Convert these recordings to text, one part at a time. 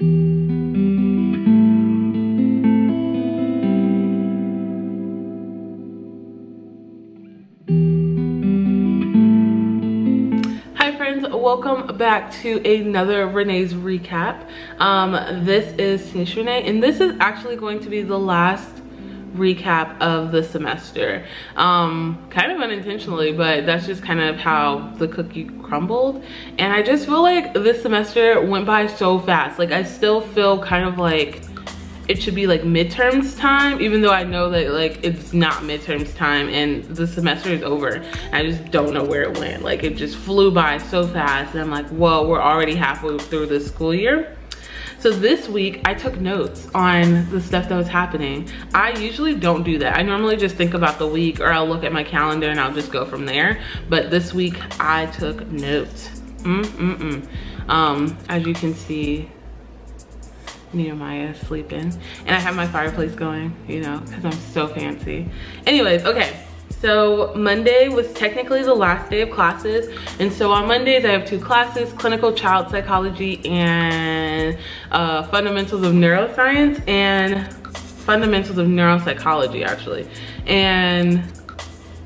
Welcome back to another Renee's recap. This is Renae, and this is actually going to be the last recap of the semester. Kind of unintentionally, but that's just kind of how the cookie crumbled. And I just feel like this semester went by so fast. Like, I still feel kind of like it should be like midterms time, even though I know that like it's not midterms time and the semester is over. I just don't know where it went. Like, it just flew by so fast, and I'm like, whoa, we're already halfway through this school year. So this week I took notes on the stuff that was happening. I usually don't do that. I normally just think about the week, or I'll look at my calendar and I'll just go from there. But this week I took notes. As you can see, Nehemiah is sleeping, and I have my fireplace going, you know, because I'm so fancy. Anyways, okay, so Monday was technically the last day of classes, and so on Mondays I have two classes: clinical child psychology and fundamentals of neuroscience, and fundamentals of neuropsychology actually. And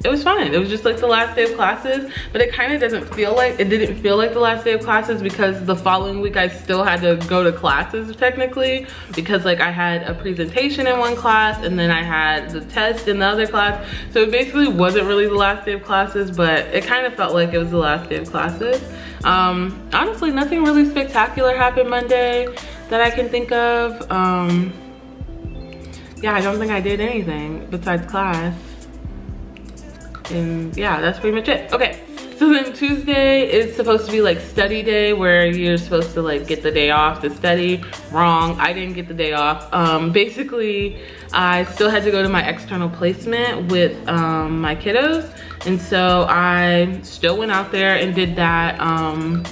it was fun. It was just like the last day of classes, but it kind of didn't feel like the last day of classes, because the following week I still had to go to classes technically, because like I had a presentation in one class and then I had the test in the other class. So it basically wasn't really the last day of classes, but it kind of felt like it was the last day of classes. Honestly, nothing really spectacular happened Monday that I can think of. Yeah, I don't think I did anything besides class. And yeah, that's pretty much it. Okay, so then Tuesday is supposed to be like study day, where you're supposed to like get the day off to study. Wrong, I didn't get the day off. Basically, I still had to go to my external placement with my kiddos, and so I still went out there and did that. And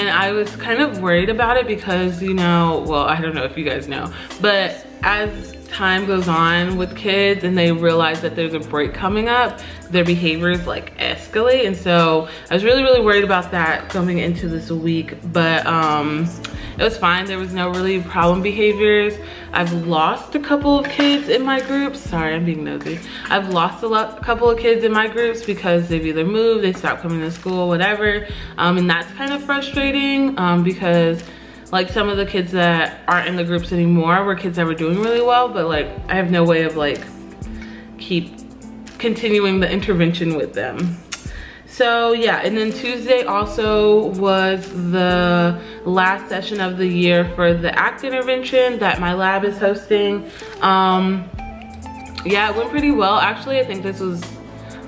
I was kind of worried about it because, you know, well, I don't know if you guys know, but as time goes on with kids and they realize that there's a break coming up, their behaviors like escalate. And so I was really worried about that coming into this week, but it was fine. There was no really problem behaviors. I've lost a couple of kids in my groups. Sorry, I'm being nosy. I've lost a couple of kids in my groups because they've either moved, they stopped coming to school, whatever. And that's kind of frustrating because like some of the kids that aren't in the groups anymore were kids that were doing really well, but like I have no way of like keep continuing the intervention with them. So yeah, and then Tuesday also was the last session of the year for the ACT intervention that my lab is hosting. Yeah, it went pretty well. Actually, I think this was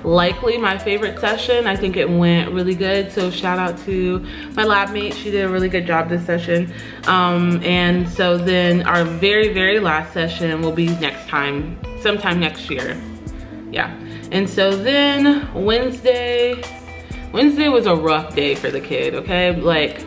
likely my favorite session. I think it went really good. So shout out to my lab mate. She did a really good job this session. And so then our very last session will be sometime next year. Yeah. And so then Wednesday was a rough day for the kid, okay? Like,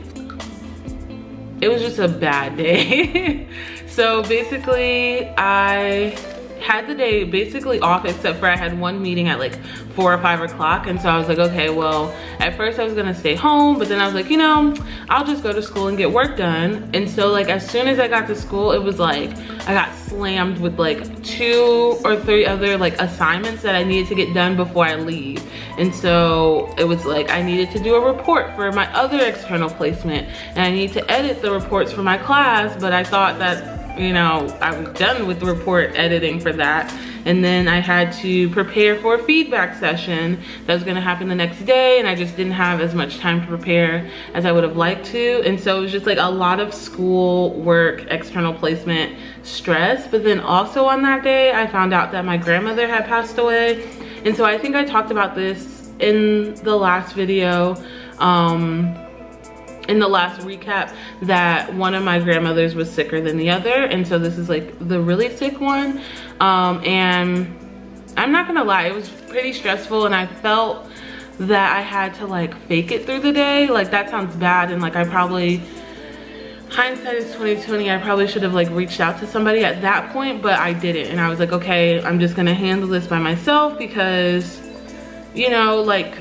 it was just a bad day. So basically I had the day basically off, except for I had one meeting at like 4 or 5 o'clock, and so I was like, okay, well, at first I was gonna stay home, but then I was like, you know, I'll just go to school and get work done. And so like as soon as I got to school, it was like I got slammed with like 2 or 3 other like assignments that I needed to get done before I leave. And so it was like I needed to do a report for my other external placement, and I need to edit the reports for my class, but I thought that, you know, I was done with the report editing for that. And then I had to prepare for a feedback session that was gonna happen the next day, and I just didn't have as much time to prepare as I would have liked to. And so it was just like a lot of school work, external placement stress. But then also on that day, I found out that my grandmother had passed away. And so I think I talked about this in the last video, in the last recap, that one of my grandmothers was sicker than the other, and so this is like the really sick one. And I'm not gonna lie, it was pretty stressful, and I felt that I had to like fake it through the day. Like, that sounds bad, and like I probably, hindsight is 2020, I probably should have like reached out to somebody at that point, but I didn't. And I was like, okay, I'm just gonna handle this by myself, because, you know, like,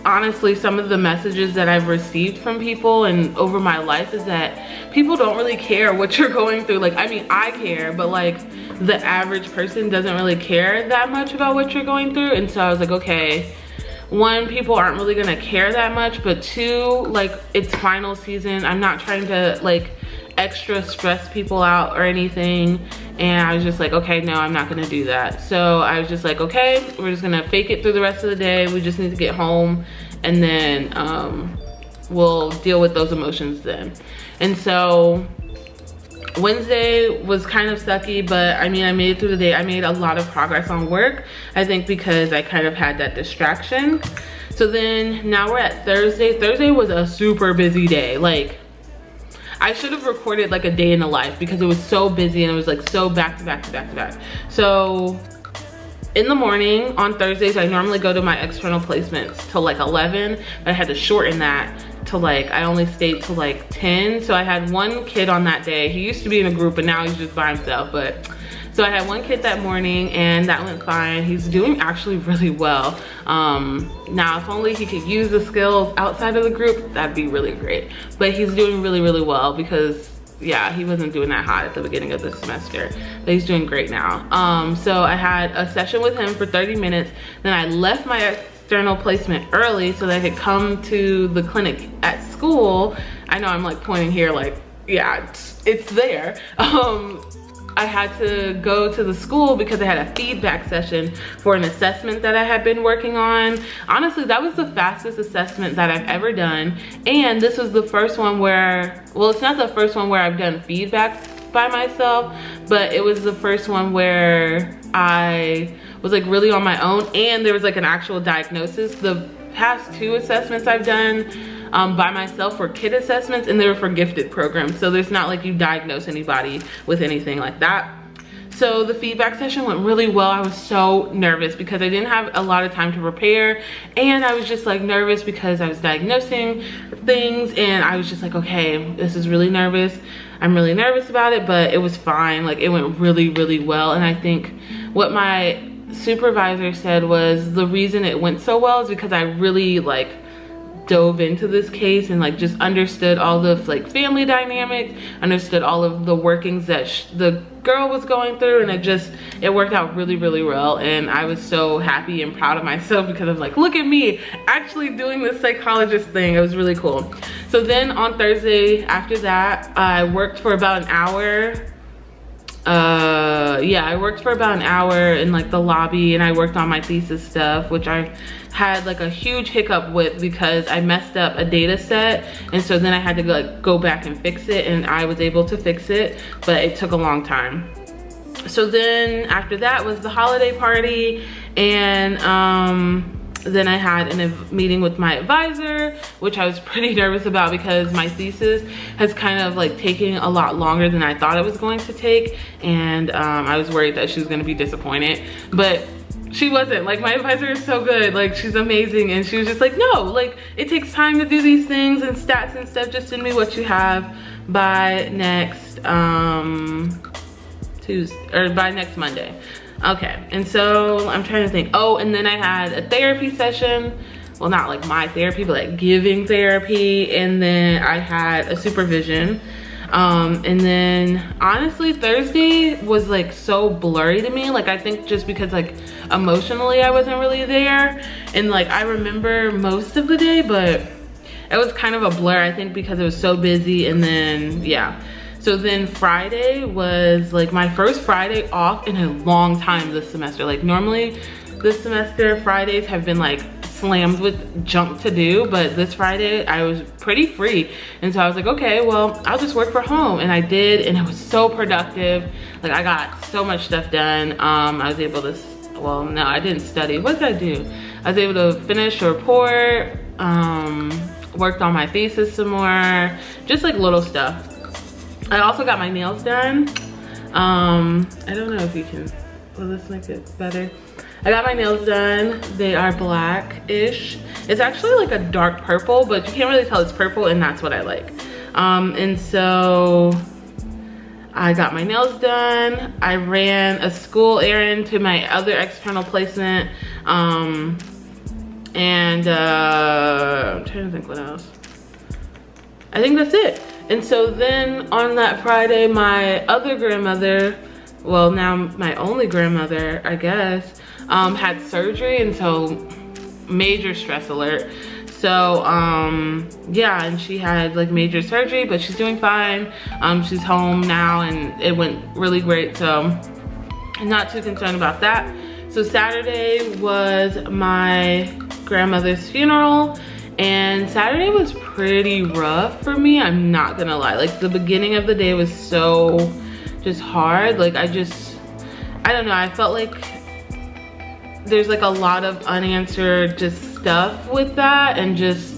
honestly, some of the messages that I've received from people and over my life is that people don't really care what you're going through. Like, I mean, I care, but like the average person doesn't really care that much about what you're going through. And so I was like, okay, one, people aren't really gonna care that much, but two, like, it's final season. I'm not trying to like extra stress people out or anything. And I was just like, okay, no, I'm not gonna do that. So I was just like, okay, we're just gonna fake it through the rest of the day. We just need to get home, and then we'll deal with those emotions then. And so Wednesday was kind of sucky, but I mean, I made it through the day. I made a lot of progress on work, I think, because I kind of had that distraction. So then now we're at Thursday. Thursday was a super busy day. Like, I should have recorded like a day in the life because it was so busy and it was like so back to back to back to back. So in the morning on Thursdays, I normally go to my external placements till like 11, but I had to shorten that to like, I only stayed till like 10. So I had one kid on that day. He used to be in a group, but now he's just by himself. But so I had one kid that morning and that went fine. He's doing actually really well. Now, if only he could use the skills outside of the group, that'd be really great. But he's doing really, really well because, yeah, he wasn't doing that hot at the beginning of the semester, but he's doing great now. So I had a session with him for 30 minutes. Then I left my external placement early so that I could come to the clinic at school. I know I'm like pointing here like, yeah, it's there. I had to go to the school because I had a feedback session for an assessment that I had been working on. Honestly, that was the fastest assessment that I've ever done. And this was the first one where, well, it's not the first one where I've done feedback by myself, but it was the first one where I was like really on my own and there was like an actual diagnosis. The past two assessments I've done by myself were kid assessments, and they were for gifted programs. So there's not like you diagnose anybody with anything like that. So the feedback session went really well. I was so nervous because I didn't have a lot of time to prepare, and I was just like nervous because I was diagnosing things, and I was just like, okay, this is really nervous. I'm really nervous about it, but it was fine. Like, it went really, really well. And I think what my supervisor said was the reason it went so well is because I really like dove into this case and like just understood all the like family dynamics, understood all of the workings that the girl was going through, and it worked out really, really well. And I was so happy and proud of myself because I was like, look at me actually doing this psychologist thing. It was really cool. So then on Thursday after that, I worked for about an hour. Yeah, I worked for about an hour in like the lobby, and I worked on my thesis stuff, which I had like a huge hiccup with because I messed up a data set, and so then I had to like go back and fix it, and I was able to fix it, but it took a long time. So then after that was the holiday party, and then I had a meeting with my advisor, which I was pretty nervous about because my thesis has kind of like taken a lot longer than I thought it was going to take, and I was worried that she was going to be disappointed, but she wasn't. Like, my advisor is so good, like she's amazing, and she was just like, no, like it takes time to do these things and stats and stuff, just send me what you have by next Tuesday, or by next Monday. Okay, and so I'm trying to think. Oh, and then I had a therapy session. Well, not like my therapy, but like giving therapy. And then I had a supervision. And then honestly, Thursday was like so blurry to me. Like, I think just because like emotionally I wasn't really there. And like, I remember most of the day, but it was kind of a blur, I think, because it was so busy. And then, yeah. So then Friday was like my first Friday off in a long time this semester. Like, normally this semester Fridays have been like slammed with junk to do, but this Friday I was pretty free. And so I was like, okay, well, I'll just work from home. And I did, and it was so productive. Like, I got so much stuff done. I was able to, well, no, I didn't study. What did I do? I was able to finish a report, worked on my thesis some more, just like little stuff. I also got my nails done. I don't know if you can, will this make it better? I got my nails done. They are black-ish. It's actually like a dark purple, but you can't really tell it's purple, and that's what I like. And so I got my nails done. I ran a school errand to my other external placement. And I'm trying to think what else. I think that's it. And so then on that Friday, my other grandmother, well, now my only grandmother, I guess, had surgery, and so major stress alert. So yeah, and she had like major surgery, but she's doing fine. She's home now and it went really great, so I'm not too concerned about that. So Saturday was my grandmother's funeral, and Saturday was pretty rough for me, I'm not gonna lie. Like the beginning of the day was so just hard. Like I don't know, I felt like there's like a lot of unanswered just stuff with that, and just,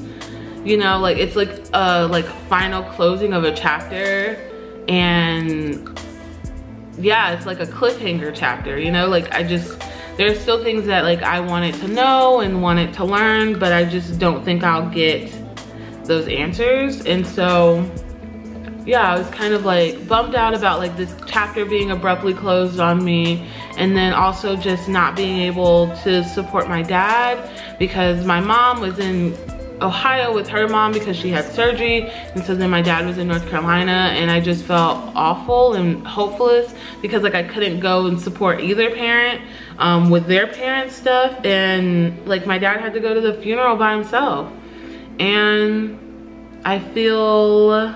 you know, like it's like a final closing of a chapter, and yeah, it's like a cliffhanger chapter, you know. Like there's still things that like I wanted to know and wanted to learn, but I just don't think I'll get those answers. And so yeah, I was kind of like bummed out about like this chapter being abruptly closed on me, and then also just not being able to support my dad because my mom was in Ohio with her mom because she had surgery, and so then my dad was in North Carolina, and I just felt awful and hopeless because like I couldn't go and support either parent with their parent stuff, and like my dad had to go to the funeral by himself, and I feel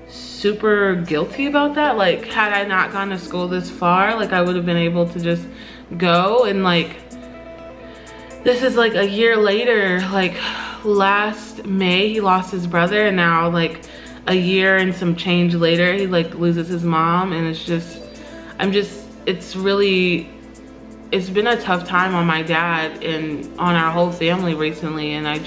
super guilty about that. Like had I not gone to school this far, like I would have been able to just go, and like this is like a year later. Like last May he lost his brother, and now like a year and some change later he like loses his mom, and it's just it's been a tough time on my dad and on our whole family recently, and I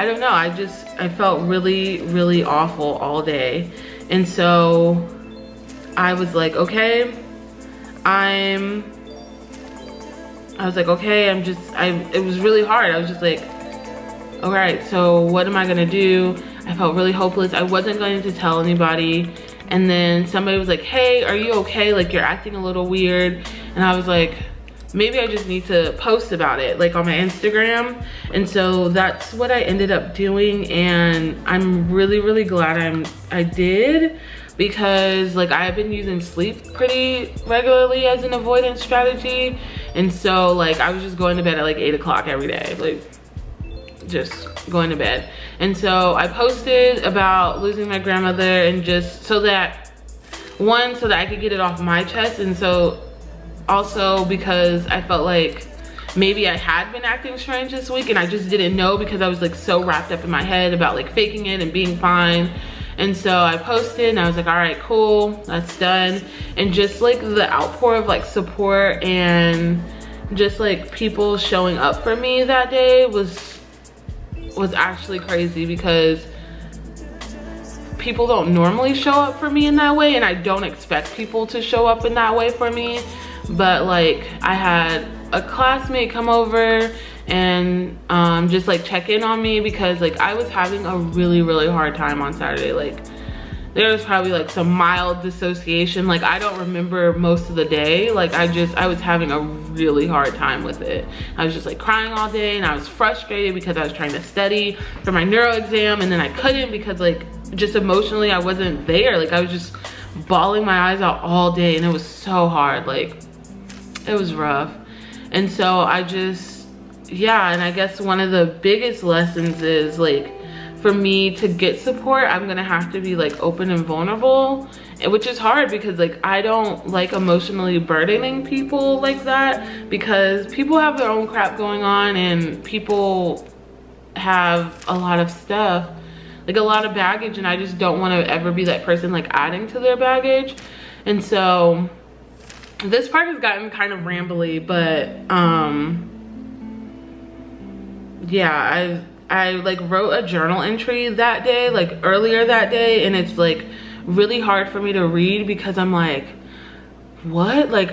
don't know, I felt really, really awful all day. And so I was like, okay, it was really hard. I was just like, all right, so what am I gonna do? I felt really hopeless. I wasn't going to tell anybody. And then somebody was like, hey, are you okay? Like you're acting a little weird. And I was like, maybe I just need to post about it like on my Instagram. And so that's what I ended up doing, and I'm really, really glad I did, because like I've been using sleep pretty regularly as an avoidance strategy. And so like I was just going to bed at like 8 o'clock every day, like just going to bed. And so I posted about losing my grandmother, and just so that I could get it off my chest, and so also because I felt like maybe I had been acting strange this week and I just didn't know because I was like so wrapped up in my head about like faking it and being fine. And so I posted and I was like, all right, cool, that's done. And just like the outpour of like support and just like people showing up for me that day was actually crazy, because people don't normally show up for me in that way, and I don't expect people to show up in that way for me. But like I had a classmate come over and just like check in on me, because like I was having a really, really hard time on Saturday. Like there was probably like some mild dissociation. Like I don't remember most of the day. Like I was having a really hard time with it. I was just like crying all day, and I was frustrated because I was trying to study for my neuro exam, and then I couldn't because like just emotionally I wasn't there. Like I was just bawling my eyes out all day, and it was so hard. Like it was rough. And so yeah, and I guess one of the biggest lessons is like for me to get support, I'm gonna have to be like open and vulnerable, which is hard because like I don't like emotionally burdening people like that, because people have their own crap going on, and people have a lot of stuff, like a lot of baggage, and I just don't want to ever be that person like adding to their baggage. And so this part has gotten kind of rambly, but yeah, I like wrote a journal entry that day, like earlier that day, and it's like really hard for me to read because I'm like, what? Like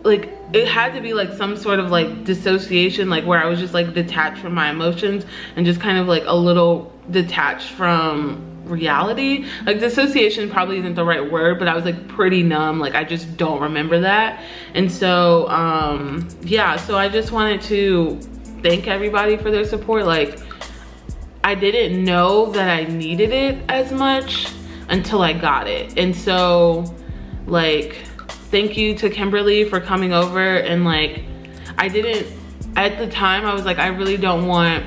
like it had to be like some sort of like dissociation, like where I was just like detached from my emotions and just kind of like a little detached from reality. Like dissociation probably isn't the right word, but I was like pretty numb. Like I just don't remember that. And so yeah, so I just wanted to thank everybody for their support. Like I didn't know that I needed it as much until I got it. And so like, thank you to Kimberly for coming over. And like, at the time I was like, I really don't want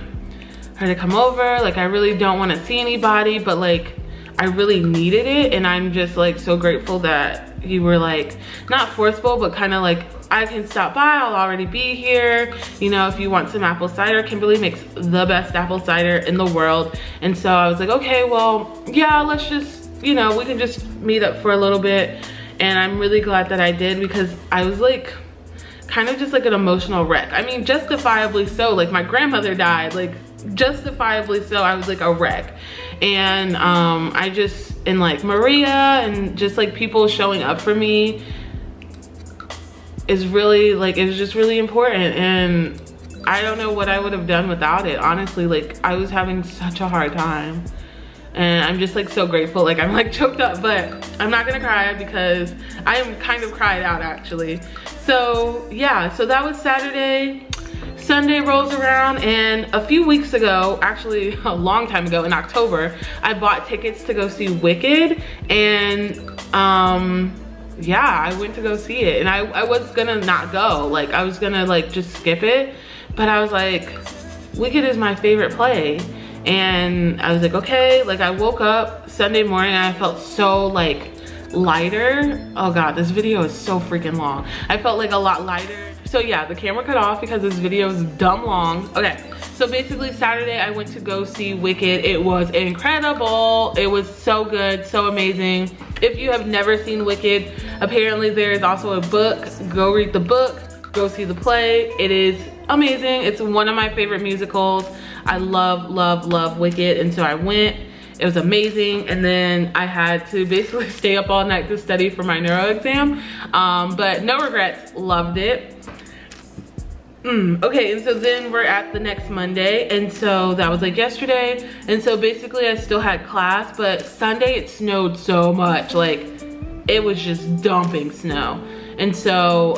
her to come over. Like, I really don't want to see anybody, but like, I really needed it. And I'm just like so grateful that you were like, not forceful, but kind of like, I can stop by, I'll already be here. You know, if you want some apple cider, Kimberly makes the best apple cider in the world. And so I was like, okay, well, yeah, let's just, you know, we can just meet up for a little bit. And I'm really glad that I did, because I was like, kind of just like an emotional wreck. I mean, justifiably so. Like, my grandmother died, like justifiably so. I was like a wreck. And I just, and like Maria and just like people showing up for me is really like, it was just really important. And I don't know what I would have done without it, honestly. Like, I was having such a hard time. And I'm just like so grateful. Like, I'm like choked up, but I'm not gonna cry because I am kind of cried out actually. So yeah, so that was Saturday. Sunday rolls around, and a few weeks ago, actually a long time ago in October, I bought tickets to go see Wicked. And yeah, I went to go see it. And I was gonna not go. Like, I was gonna like just skip it. But I was like, Wicked is my favorite play. And I was like, okay. Like, I woke up Sunday morning and I felt so like lighter. Oh God, this video is so freaking long. I felt like a lot lighter. So yeah, the camera cut off because this video is dumb long. Okay, so basically Saturday I went to go see Wicked. It was incredible. It was so good, so amazing. If you have never seen Wicked, apparently there is also a book. Go read the book, go see the play. It is amazing. It's one of my favorite musicals. I love, love, love Wicked. And so I went. It was amazing. And then I had to basically stay up all night to study for my neuro exam. But no regrets, loved it. Okay, and so then we're at the next Monday, and so that was like yesterday. And so basically I still had class, but Sunday it snowed so much. Like, it was just dumping snow. And so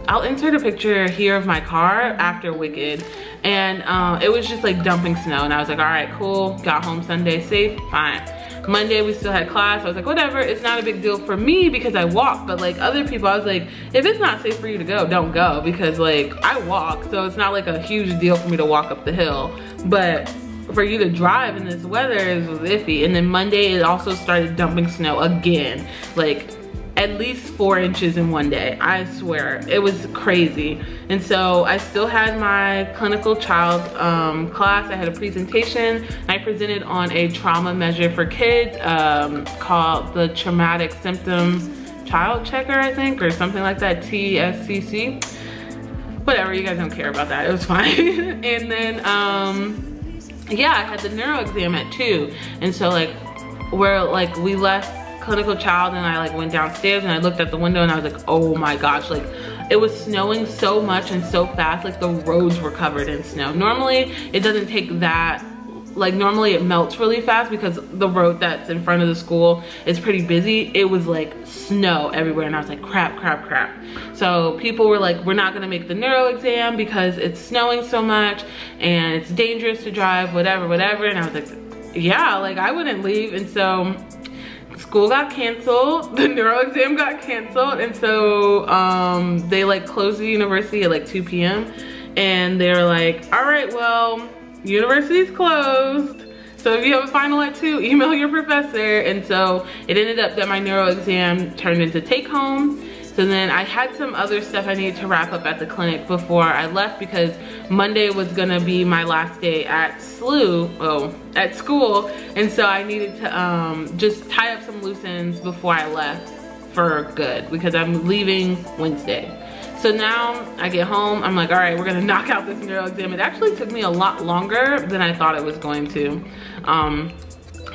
I'll insert a picture here of my car after Wicked. And it was just like dumping snow, and I was like, all right, cool. Got home Sunday safe, fine. Monday we still had class. I was like, whatever, it's not a big deal for me because I walk. But like other people, I was like, if it's not safe for you to go, don't go, because like I walk, so it's not like a huge deal for me to walk up the hill. But for you to drive in this weather is iffy. And then Monday it also started dumping snow again, like at least 4 inches in one day. I swear, it was crazy. And so I still had my clinical child class. I had a presentation. I presented on a trauma measure for kids called the Traumatic Symptoms Child Checker, I think, or something like that, TSCC. Whatever, you guys don't care about that, it was fine. And then, yeah, I had the neuro exam at 2. And so like, we left clinical child and I like went downstairs and I looked at the window and I was like, oh my gosh, like it was snowing so much and so fast. Like the roads were covered in snow. Normally it doesn't take that, like normally it melts really fast because the road that's in front of the school is pretty busy. It was like snow everywhere and I was like, crap, crap, crap. So people were like, we're not gonna make the neuro exam because it's snowing so much and it's dangerous to drive, whatever, whatever. And I was like, yeah, like I wouldn't leave. And so school got canceled, the neuro exam got canceled, and so they like closed the university at like 2 p.m. and they were like, all right, well, university's closed, so if you have a final at 2, email your professor. And so it ended up that my neuro exam turned into take home. So then I had some other stuff I needed to wrap up at the clinic before I left, because Monday was gonna be my last day at school. And so I needed to just tie up some loose ends before I left for good, because I'm leaving Wednesday. So now I get home, I'm like, all right, we're gonna knock out this neuro exam. It actually took me a lot longer than I thought it was going to.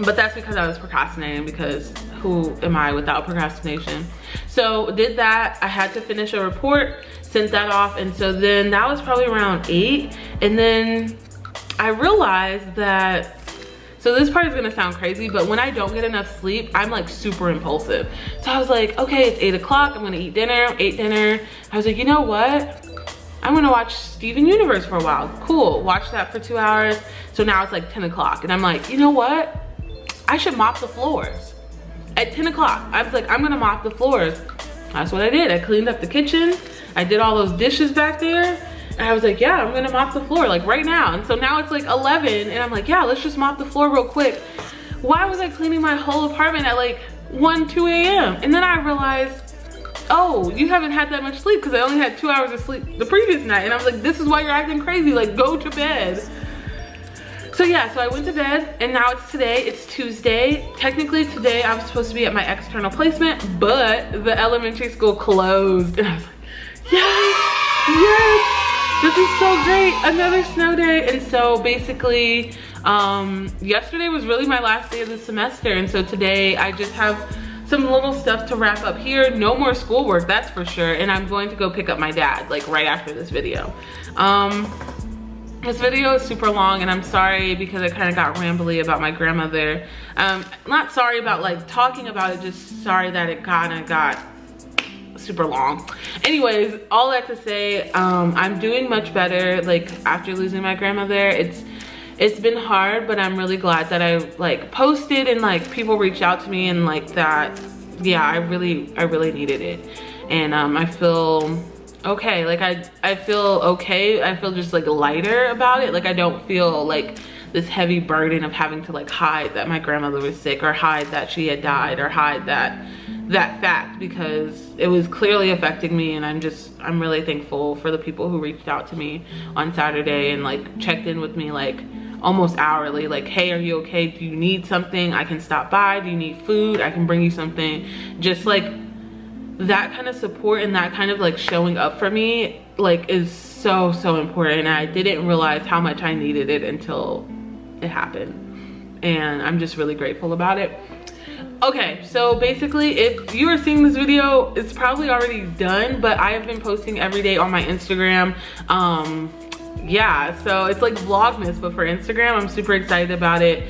But that's because I was procrastinating, because who am I without procrastination? So did that. I had to finish a report, sent that off, and so then that was probably around 8. And then I realized that, so this part is gonna sound crazy, but when I don't get enough sleep, I'm like super impulsive. So I was like, okay, it's 8 o'clock, I'm gonna eat dinner, ate dinner. I was like, you know what? I'm gonna watch Steven Universe for a while. Cool, watch that for 2 hours. So now it's like 10 o'clock and I'm like, you know what? I should mop the floors. At 10 o'clock, I was like, I'm gonna mop the floors. That's what I did. I cleaned up the kitchen. I did all those dishes back there. And I was like, yeah, I'm gonna mop the floor like right now. And so now it's like 11 and I'm like, yeah, let's just mop the floor real quick. Why was I cleaning my whole apartment at like 1, 2 a.m.? And then I realized, oh, you haven't had that much sleep because I only had 2 hours of sleep the previous night. And I was like, this is why you're acting crazy, like go to bed. So yeah, so I went to bed and now it's today, it's Tuesday. Technically today I was supposed to be at my external placement, but the elementary school closed. And I was like, yes, yes, this is so great, another snow day. And so basically, yesterday was really my last day of the semester. And so today I just have some little stuff to wrap up here. No more schoolwork, that's for sure. And I'm going to go pick up my dad like right after this video. This video is super long and I'm sorry because I kind of got rambly about my grandmother. Not sorry about like talking about it, just sorry that it kind of got super long. Anyways, all that to say, I'm doing much better like after losing my grandmother. It's been hard, but I'm really glad that I like posted and like people reached out to me and like that. Yeah, I really needed it. And I feel okay. Like I feel okay. I feel just like lighter about it. Like I don't feel like this heavy burden of having to like hide that my grandmother was sick or hide that she had died or hide that fact, because it was clearly affecting me. And I'm really thankful for the people who reached out to me on Saturday and like checked in with me like almost hourly, like, hey, are you okay? Do you need something? I can stop by. Do you need food? I can bring you something. Just like that kind of support and that kind of like showing up for me like is so important. And I didn't realize how much I needed it until it happened. And I'm just really grateful about it. Okay, so basically if you are seeing this video, it's probably already done, but I have been posting every day on my Instagram. Yeah, so it's like Vlogmas, but for Instagram. I'm super excited about it.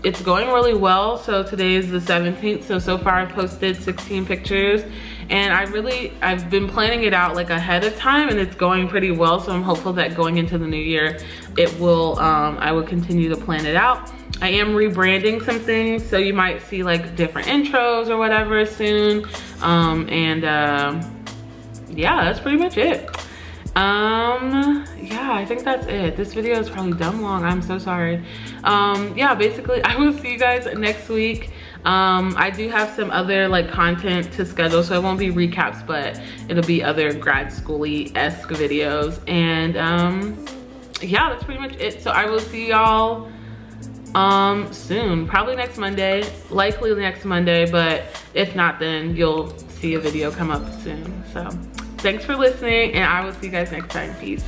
It's going really well. So today is the 17th. So far I've posted 16 pictures and I've been planning it out like ahead of time and it's going pretty well. So I'm hopeful that going into the new year, it will, I will continue to plan it out. I am rebranding some things, so you might see like different intros or whatever soon. Yeah, that's pretty much it. Yeah, I think that's it. This video is probably dumb long. I'm so sorry. Yeah, basically I will see you guys next week. I do have some other like content to schedule, so it won't be recaps, but it'll be other grad school-y-esque videos. And yeah, that's pretty much it. So I will see y'all soon, probably next Monday, likely next Monday, but if not, then you'll see a video come up soon. So thanks for listening and I will see you guys next time. Peace.